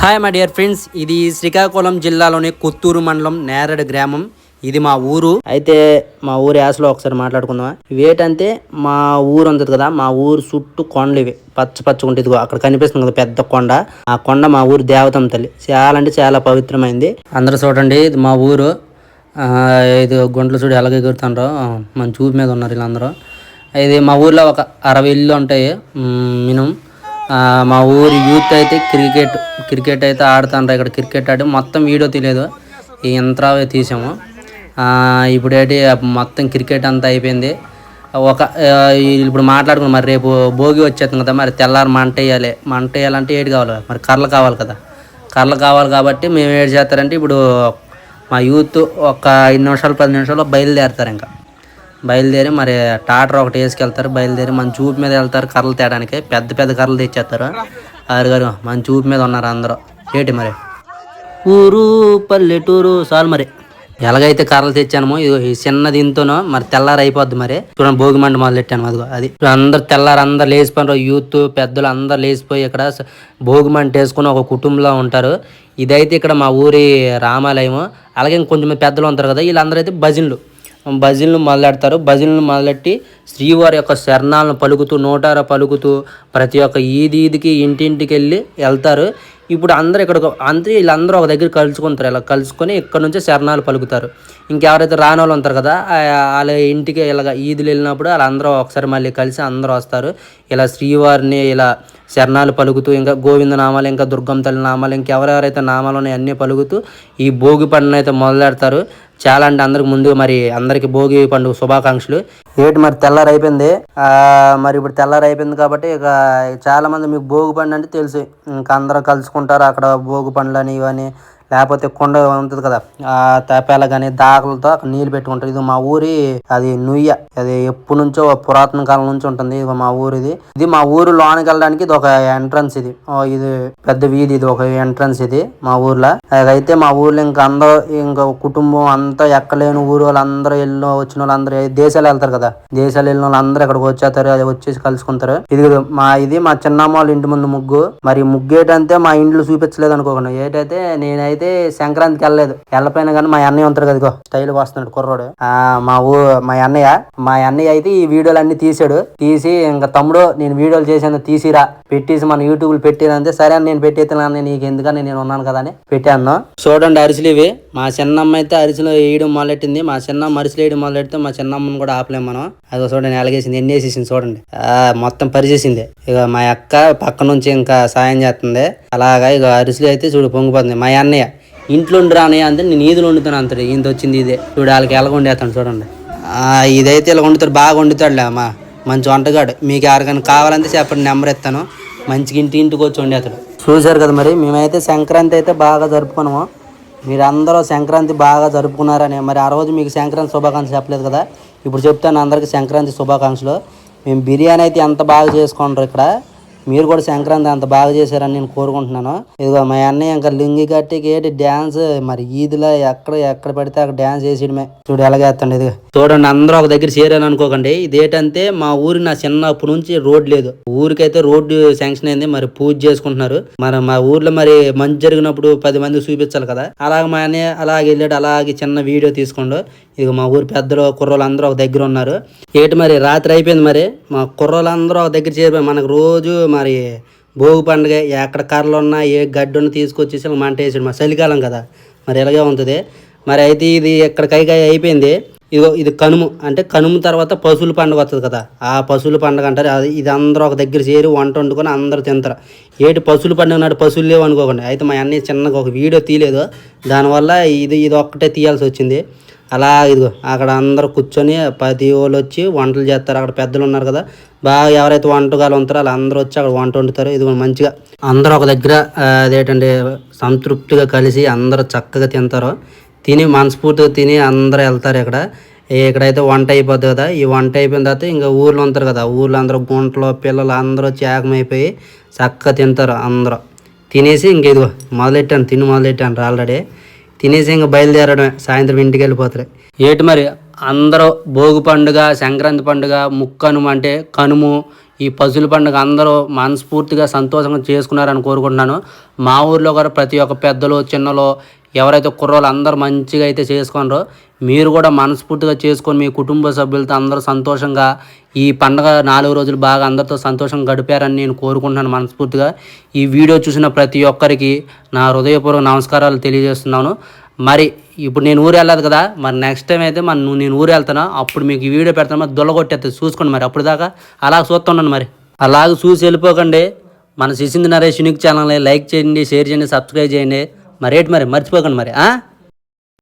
Hi my dear friends, ఇది శ్రీకాకుళం జిల్లాలోని కొత్తూరు మండలం నేరడు గ్రామం. ఇది మా ఊరు. అయితే మా ఊరు యాసలో ఒకసారి మాట్లాడుకుందామా. ఇవేటంటే మా ఊరు ఉంటుంది కదా, మా ఊరు చుట్టూ కొండలు ఇవి పచ్చ పచ్చగుంటే ఇదిగో అక్కడ కనిపిస్తుంది కదా పెద్ద కొండ. ఆ కొండ మా ఊరు దేవతమ్మ తల్లి. చాలా అంటే చాలా పవిత్రమైంది. అందరూ చూడండి, ఇది మా ఊరు. ఇది గుంటలు చూడు ఎలాగ ఎగురుతుండ్రో, మన చూపు మీద ఉన్నారు వీళ్ళందరూ. ఇది మా ఊర్లో ఒక 60 ఇళ్ళు ఉంటాయి మినిమం. మా ఊరి యూత్ అయితే క్రికెట్ అయితే ఆడుతుండ్రు. ఇక్కడ క్రికెట్ ఆడి మొత్తం వీడియో తీయలేదు, ఈ యంత్రావే తీసాము. ఇప్పుడు ఏంటి మొత్తం క్రికెట్ అంతా అయిపోయింది. ఇప్పుడు మాట్లాడుకున్నాం, మరి రేపు భోగి వచ్చేస్తుంది కదా, మరి తెల్లారి మంట వేయాలంటే ఏడు కావాలి, మరి కర్రలు కావాలి కదా. కర్రలు కావాలి కాబట్టి మేము ఏడు చేస్తారంటే ఇప్పుడు మా యూత్ ఒక 5 నిమిషాలు 10 నిమిషాల్లో బయలుదేరి మరి టాటర్ ఒకటి వేసుకెళ్తారు. బయలుదేరి మన చూపు మీద వెళ్తారు కర్రలు తేడానికి. పెద్ద పెద్ద కర్రలు తెచ్చేస్తారు. ఆరుగారు మన చూపు మీద ఉన్నారు అందరూ. ఏంటి మరి ఊరు పల్లెటూరు చాలు. మరి ఎలాగైతే కర్రలు తెచ్చానమో ఈ చిన్న దీంతోనో మరి తెల్లారు అయిపోద్ది. మరి చూడండి, భోగి మంట మొదలెట్టాను. అది అందరు తెల్లారు అందరు లేచిపోయినారు. యూత్ పెద్దలు అందరు లేచిపోయి ఇక్కడ భోగి మంట వేసుకుని ఒక కుటుంబంలో ఉంటారు. ఇదైతే ఇక్కడ మా ఊరి రామాలయము. అలాగే కొంచెం పెద్దలు ఉంటారు కదా, వీళ్ళందరూ అయితే భజనలు మొదలెడతారు. భజనలు మొదలెట్టి శ్రీవారి యొక్క శరణాలను పలుకుతూ నోటార పలుకుతూ ప్రతి ఒక్క ఈదికి ఇంటింటికి వెళ్తారు. ఇప్పుడు వీళ్ళందరూ ఒక దగ్గర కలుసుకుంటారు. ఇలా కలుసుకొని ఇక్కడ నుంచే శరణాలు పలుకుతారు. ఇంకెవరైతే రాని వాళ్ళు ఉంటారు కదా, వాళ్ళ ఇంటికి ఇలాగ ఈదులు వెళ్ళినప్పుడు వాళ్ళందరూ ఒకసారి మళ్ళీ కలిసి అందరూ వస్తారు. ఇలా శ్రీవారిని ఇలా శరణాలు పలుకుతూ ఇంకా గోవింద నామాలు, ఇంకా దుర్గమ్మ తల్లి నామాలు, ఇంకెవరెవరైతే నామాలు ఉన్నాయో అన్నీ పలుకుతూ ఈ భోగి పండుగ అయితే మొదలెడతారు. చాలా అంటే అందరికి ముందు మరి అందరికి భోగి పండుగ శుభాకాంక్షలు. మరి తెల్లారు అయిపోయింది. మరి ఇప్పుడు తెల్లారు అయిపోయింది కాబట్టి ఇక చాలా మంది మీకు భోగి పండు అంటే తెలుసు. ఇంకా అందరూ కలుసుకుంటారు అక్కడ భోగి పండ్లు అని ఇవని, లేకపోతే కొండ ఉంటుంది కదా, ఆ తపేల కానీ దాకలతో అక్కడ నీళ్ళు పెట్టుకుంటారు. ఇది మా ఊరి అది నుయ్య. అది ఎప్పటి నుంచో పురాతన కాలం నుంచి ఉంటుంది. ఇది మా ఊరిది. ఇది మా ఊరు లోనికి వెళ్ళడానికి ఇది ఒక ఎంట్రన్స్. ఇది పెద్ద వీధి. ఇది ఒక ఎంట్రన్స్ ఇది మా ఊర్లో. అయితే మా ఊర్లో ఇంకా కుటుంబం అంతా ఎక్కలేని ఊరు వాళ్ళందరూ వచ్చిన వాళ్ళందరూ దేశాలు వెళ్తారు కదా, దేశాలు వెళ్ళిన వాళ్ళందరూ ఇక్కడికి వచ్చేస్తారు. అది వచ్చేసి కలుసుకుంటారు. ఇది మా చిన్నమ్మ వాళ్ళ ఇంటి ముందు ముగ్గు. మరి ముగ్గు ఏంటంటే మా ఇంట్లో చూపించలేదు అనుకోకుండా. ఏంటైతే నేనైతే సంక్రాంతికి వెళ్ళపోయినా కానీ మా అన్నయ్య ఉంటారు కదా, స్టైల్ వస్తున్నాడు కుర్రోడు. మా అన్నయ్య అయితే ఈ వీడియోలు అన్ని తీసి ఇంకా తమ్ముడు నేను వీడియోలు చేసాను తీసిరా పెట్టేసి మన యూట్యూబ్ పెట్టేదంటే సరే అని నేను పెట్టేస్తాను, నీకు ఎందుకని నేను ఉన్నాను కదా అని పెట్టాను. చూడండి అరిసెలు ఇవి. మా చిన్నమ్మ అయితే అరిసెలు వేయడం మొదలెట్టింది. మా చిన్నమ్మ అరిసెలు వేయడం మొదలెడితే మా చిన్నమ్మని కూడా ఆపలేము మనం. అది చూడండి ఎలాగేసింది, ఎన్ని వేసేసింది చూడండి, మొత్తం పరిచేసింది. ఇక మా అక్క పక్క నుంచి ఇంకా సాయం చేస్తుంది. అలాగా ఇక అరిసెలు అయితే చూడు పొంగిపోతుంది. మా అన్నయ్య ఇంట్లో రానయ్య అంటే నేను ఈదులు వండుతాను అంటాడు. ఈయన వచ్చింది ఇదే చూడు, వాళ్ళకి ఎలా వండేస్తాను చూడండి. ఇదైతే ఇలా వండుతాడు, బాగా వండుతాడులే అమ్మా, మంచి వంటగాడు. మీకు ఎవరికైనా కావాలంటే చెప్పండి, నెంబర్ ఇస్తాను. మంచిగా ఇంటికి వచ్చి వండేస్తాడు. చూశారు కదా, మరి మేమైతే సంక్రాంతి అయితే బాగా జరుపుకున్నాము. మీరందరూ సంక్రాంతి బాగా జరుపుకున్నారని మరి ఆ రోజు మీకు సంక్రాంతి శుభాకాంక్షలు చెప్పలేదు కదా, ఇప్పుడు చెప్తాను అందరికీ సంక్రాంతి శుభాకాంక్షలు. మేము బిర్యానీ అయితే ఎంత బాగా చేసుకుంటారు ఇక్కడ, మీరు కూడా సంక్రాంతి అంత బాగా చేశారని నేను కోరుకుంటున్నాను. ఇదిగో మా అన్నయ్య ఇంకా లింగి కట్టికి డ్యాన్స్ మరి ఈదిలో ఎక్కడ పడితే అక్కడ డ్యాన్స్ చేసేయడమే. చూడు ఎలాగేస్తాండి. ఇది చూడండి, అందరూ ఒక దగ్గర చేరాను అనుకోకండి. ఇదేంటంటే మా ఊరి నా చిన్నప్పటి నుంచి రోడ్ లేదు. ఊరికైతే రోడ్డు శాంక్షన్ అయింది. మరి పూజ చేసుకుంటున్నారు. మా ఊర్లో మరి మంచి జరిగినప్పుడు 10 మంది చూపించాలి కదా. అలాగే మా అన్నయ్య అలాగే వెళ్ళాడు. అలాగే చిన్న వీడియో తీసుకోండు. ఇక మా ఊరి పెద్దలు కుర్రోళ్ళు అందరూ ఒక దగ్గర ఉన్నారు. మరి రాత్రి అయిపోయింది. మరి మా కుర్రోళ్ళందరూ ఒక దగ్గర చేరిపోయి మనకు రోజు మరి భోగి పండుగ ఎక్కడ కర్రలు ఉన్నా ఏ గడ్డి ఉన్నా తీసుకొచ్చేసి మంట వేసాడు. మా చలికాలం కదా, మరి ఎలాగే ఉంటుంది. మరి అయితే ఇది ఇక్కడ కైకాయ అయిపోయింది. ఇది కనుము. అంటే కనుము తర్వాత పశువుల పండుగ వస్తుంది కదా, ఆ పశువుల పండుగ అంటారు. ఇది అందరూ ఒక దగ్గర చేరి వంట వండుకొని అందరూ తింటారు. పశువుల పండుగ నాడు పశువులు లేవు అనుకోకండి. అయితే మా అన్నయ్య చిన్నగా ఒక వీడియో తీయలేదు, దానివల్ల ఇది ఒక్కటే తీయాల్సి వచ్చింది. అలా అక్కడ అందరూ కూర్చొని 10 వాళ్ళు వచ్చి వంటలు చేస్తారు. అక్కడ పెద్దలు ఉన్నారు కదా, బాగా ఎవరైతే వంటకాలు ఉంటారో అలా అందరూ వచ్చి అక్కడ వంట వండుతారు. మంచిగా అందరూ ఒక దగ్గర అదేంటంటే సంతృప్తిగా కలిసి అందరూ చక్కగా తింటారు. తిని మనస్ఫూర్తిగా తిని అందరూ వెళ్తారు. ఇక్కడైతే వంట అయిపోద్ది కదా. ఈ వంట అయిపోయిన తర్వాత ఇంకా ఊర్లో ఉంటారు కదా, ఊర్లో అందరూ గుంటలో పిల్లలు అందరూ వచ్చి ఏకమైపోయి చక్కగా తింటారు. అందరూ తినేసి ఇంక మొదలెట్టాను ఆల్రెడీ తినేసి ఇంకా బయలుదేరడమే. సాయంత్రం ఇంటికి వెళ్ళిపోతారు. మరి అందరూ భోగి పండుగ, సంక్రాంతి పండుగ, ముక్కనుమ అంటే కనుము ఈ పశువుల పండుగ అందరూ మనస్ఫూర్తిగా సంతోషంగా చేసుకున్నారని కోరుకుంటున్నాను. మా ఊర్లో కూడా ప్రతి ఒక్క పెద్దలు చిన్నలు ఎవరైతే కుర్రోళ్ళు అందరూ మంచిగా అయితే చేసుకున్నారో మీరు కూడా మనస్ఫూర్తిగా చేసుకొని మీ కుటుంబ సభ్యులతో అందరూ సంతోషంగా ఈ పండుగ 4 రోజులు బాగా అందరితో సంతోషంగా గడిపారని నేను కోరుకుంటున్నాను మనస్ఫూర్తిగా. ఈ వీడియో చూసిన ప్రతి ఒక్కరికి నా హృదయపూర్వక నమస్కారాలు తెలియజేస్తున్నాను. మరి ఇప్పుడు నేను ఊరు వెళ్ళాలి కదా, మరి నెక్స్ట్ టైం అయితే నేను ఊరు వెళ్తాను, అప్పుడు మీకు ఈ వీడియో పెడతాను. మరి దొల్లగొట్టేస్తుంది చూసుకోండి. మరి అప్పుడు దాకా అలా చూస్తున్నాను. మరి అలాగే చూసి వెళ్ళిపోకండి. మన సిసింది నరేష్ యూనిక్ ఛానల్ని లైక్ చేయండి, షేర్ చేయండి, సబ్స్క్రైబ్ చేయండి. మరి మర్చిపోకండి మరి.